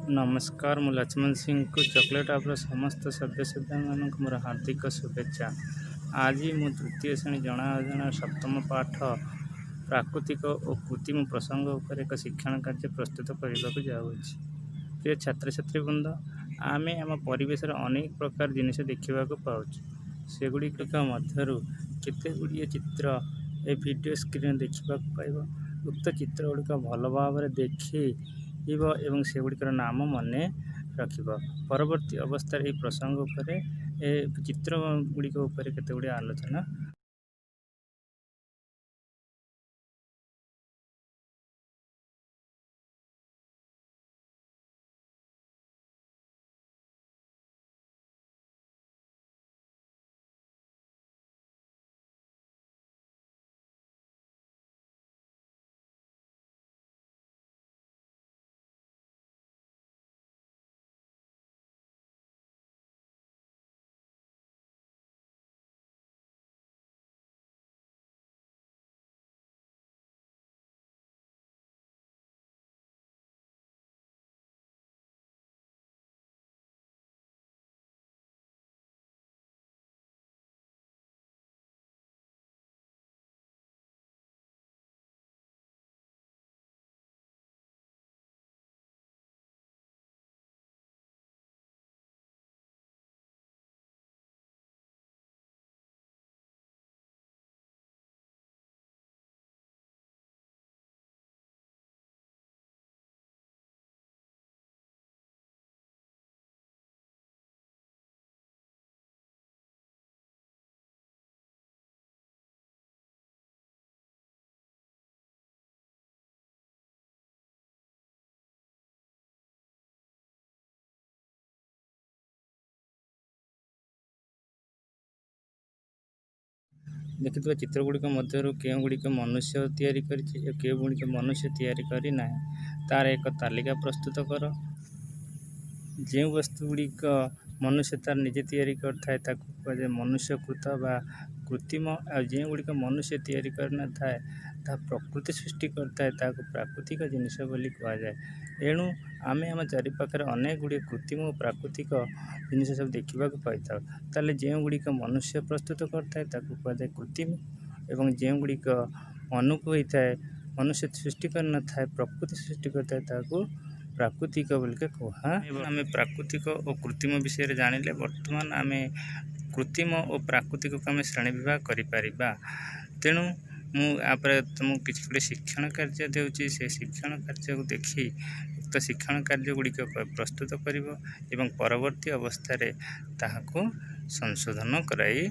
नमस्कार मु लक्ष्मण सिंह को चॉकलेट आपर समस्त सदस्य मानक मोर हार्दिक शुभेच्छा। आज मु तृतीय श्रेणी जना अजना सप्तम पाठ प्राकृतिक और कृत्रिम प्रसंग उपर एक शिक्षण कार्य प्रस्तुत करने को जाऊँगी। प्रिय छात्र छात्री वृंद, आम आम परिवेश अनेक प्रकार जिनिस देखा पाँच सेगुड़िक मध्य केते गुड़िए चित्र ए वीडियो स्क्रीन देखा पाइब। उक्त चित्र गुड़िक भल भाव देखी एवं सेगुड़िकर नाम मन रखिब। परवर्ती अवस्था ये प्रसंग उपरे चित्र गुड़िक उपरे केते गुड़िए आलोचना देखिए चित्र गुड़िक मध्य के गुड़िक मनुष्य तैयारी के गुड़िक मनुष्य तैयारी करना तार एक तालिका प्रस्तुत कर। जो वस्तु गुड़िक मनुष्य तार निजे तैयारी करता है मनुष्यकृत बा कृत्रिम जो गुड़िक मनुष्य तैयारी करना थाए प्रकृति सृष्टि करता है प्राकृतिक जिनिस बोली कहुए। एणु आम आम चारिपाखे अनेक गुड़िए कृत्रिम और प्राकृतिक जिनिस सब देखा पाई था। ताले जो गुड़िक मनुष्य प्रस्तुत करता है कहुए कृत्रिम एवं जो गुड़िक मनुक होता है मनुष्य सृष्टि करना थाए प्रकृति सृष्टि करता है प्राकृतिक बोल के कहा। आम प्राकृतिक और कृत्रिम विषय जानिले वर्तमान आम कृत्रिम और प्राकृतिक को आम श्रेणी विभाग करिपरिबा। तेणु मुझे तुमको किसी गोटे शिक्षण कार्य देउची से शिक्षण कार्य को देखी उक्त शिक्षण कार्य गुड़िक प्रस्तुत कर परवर्ती अवस्था ताहाको संशोधन कराई।